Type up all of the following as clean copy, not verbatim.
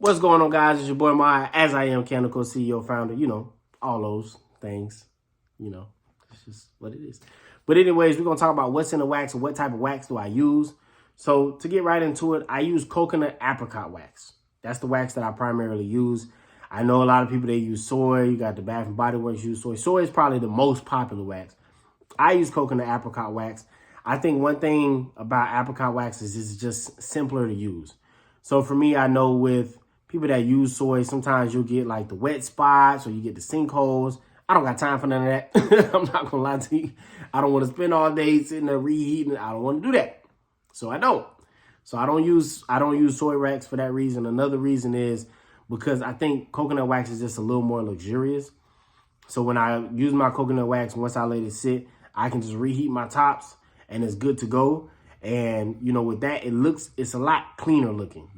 What's going on, guys? It's your boy Maya, as I am Chemical CEO, founder, all those things, it's just what it is. But anyways, we're going to talk about what's in the wax and what type of wax do I use. So to get right into it, I use coconut apricot wax. That's the wax that I primarily use. I know a lot of people, they use soy. You got the Bath and Body Works use soy. Soy is probably the most popular wax. I use coconut apricot wax. I think one thing about apricot wax is it's just simpler to use. So for me, I know with people that use soy, sometimes you'll get like the wet spots or you get the sinkholes. I don't got time for none of that. I'm not gonna lie to you. I don't want to spend all day sitting there reheating. I don't want to do that. So I don't. So I don't use soy wax for that reason. Another reason is because I think coconut wax is just a little more luxurious. So when I use my coconut wax, once I let it sit, I can just reheat my tops and it's good to go. And, with that, it's a lot cleaner looking.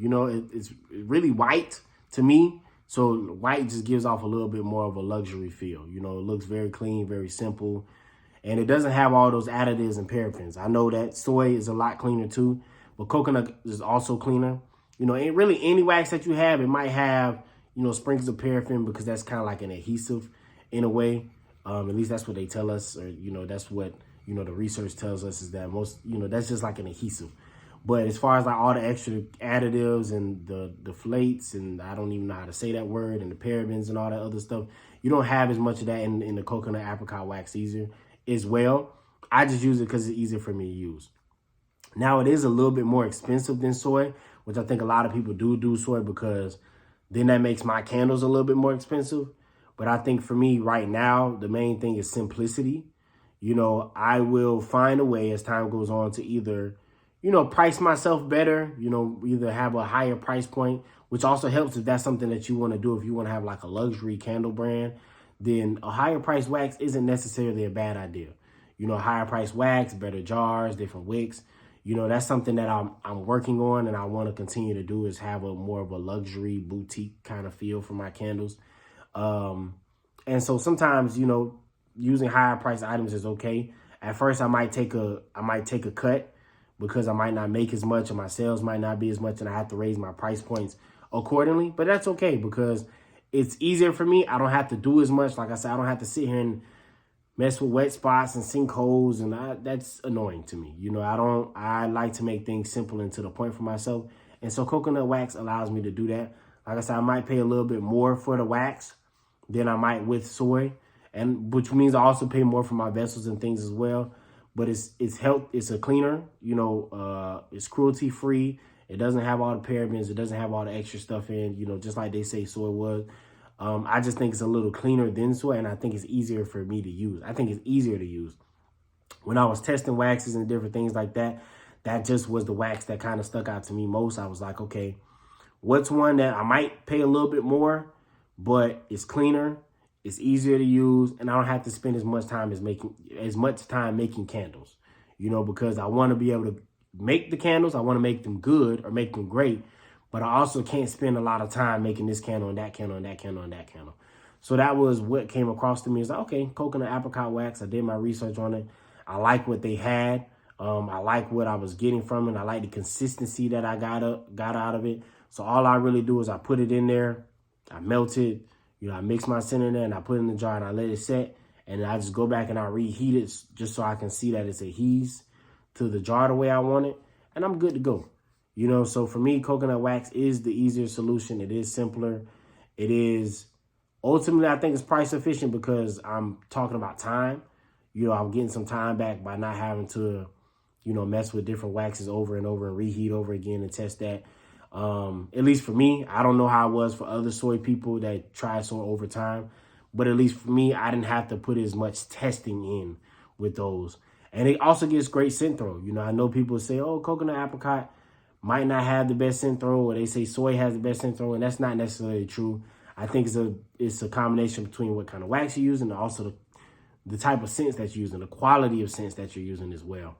It's really white to me. So white just gives off a little bit more of a luxury feel. It looks very clean, very simple. And it doesn't have all those additives and paraffins. I know that soy is a lot cleaner too, but coconut is also cleaner. And really any wax that you have, it might have, sprinkles of paraffin because that's kind of like an adhesive in a way. At least that's what they tell us, or, that's what, the research tells us is that most, that's just like an adhesive. But as far as like all the extra additives and the deflates, and I don't even know how to say that word, and the parabens and all that other stuff, you don't have as much of that in the coconut apricot wax as well. I just use it because it's easier for me to use. Now, it is a little bit more expensive than soy, which I think a lot of people do soy because then that makes my candles a little bit more expensive. But I think for me right now, the main thing is simplicity. I will find a way as time goes on to either, price myself better, either have a higher price point, which also helps if that's something that you want to do. If you want to have like a luxury candle brand, then a higher price wax isn't necessarily a bad idea. Higher price wax, better jars, different wicks. That's something that I'm working on and I want to continue to do, is have a more of a luxury boutique kind of feel for my candles. And so sometimes, using higher price items is okay. At first, I might take a cut because I might not make as much, or my sales might not be as much, and I have to raise my price points accordingly. But that's okay because it's easier for me. I don't have to do as much. Like I said, I don't have to sit here and mess with wet spots and sinkholes, and that's annoying to me. I like to make things simple and to the point for myself. And so coconut wax allows me to do that. Like I said, I might pay a little bit more for the wax than I might with soy, and which means I also pay more for my vessels and things as well. But it's a cleaner, it's cruelty free. It doesn't have all the parabens. It doesn't have all the extra stuff in, just like they say soy was. I just think it's a little cleaner than soy, and I think it's easier for me to use. I think it's easier to use. When I was testing waxes and different things like that, that just was the wax that kind of stuck out to me most. I was like, okay, what's one that I might pay a little bit more, but it's cleaner, it's easier to use, and I don't have to spend as much time making candles, because I want to be able to make the candles. I want to make them good or make them great, but I also can't spend a lot of time making this candle and that candle and that candle and that candle. So that was what came across to me. It's like, okay, coconut apricot wax. I did my research on it. I like what they had. I like what I was getting from it. I like the consistency that I got out of it. So all I really do is I put it in there, I melt it, I mix my scent in there, and I put it in the jar and I let it set. And I just go back and I reheat it just so I can see that it's adheres to the jar the way I want it. And I'm good to go. So for me, coconut wax is the easier solution. It is simpler. It is ultimately, I think it's price efficient because I'm talking about time. I'm getting some time back by not having to, mess with different waxes over and over and reheat over again and test that. At least for me, I don't know how it was for other soy people that try soy over time, but at least for me, I didn't have to put as much testing in with those. And it also gets great scent throw. I know people say, oh, coconut apricot might not have the best scent throw, or they say soy has the best scent throw, and that's not necessarily true. I think it's a combination between what kind of wax you're using and also the type of scents that you're using, the quality of scents that you're using as well.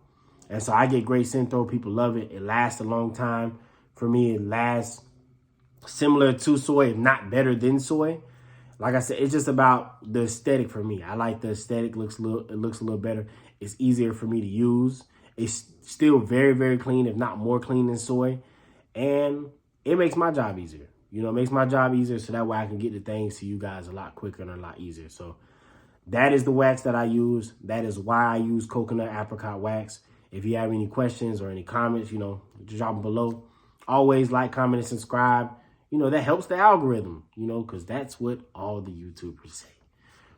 And so I get great scent throw. People love it. It lasts a long time. For me, it lasts similar to soy, if not better than soy. Like I said, it's just about the aesthetic for me. I like the aesthetic. It looks a little better. It's easier for me to use. It's still very, very clean, if not more clean than soy. And it makes my job easier. You know, it makes my job easier so that way I can get the things to you guys a lot quicker and a lot easier. So that is the wax that I use. That is why I use coconut apricot wax. If you have any questions or any comments, you know, just drop them below. Always like, comment, and subscribe. You know, that helps the algorithm, you know, because that's what all the YouTubers say.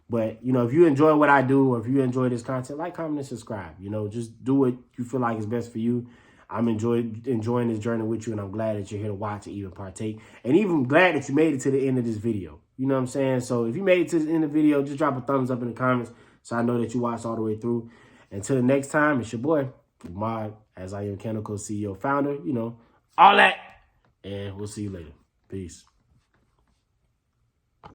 But, you know, if you enjoy what I do or if you enjoy this content, like, comment, and subscribe. You know, just do what you feel like is best for you. I'm enjoying this journey with you, and I'm glad that you're here to watch and even partake. And even glad that you made it to the end of this video. You know what I'm saying? So if you made it to the end of the video, just drop a thumbs up in the comments so I know that you watched all the way through. Until the next time, it's your boy, Mod, as I am Chemical CEO founder, you know, all that. And we'll see you later. Peace.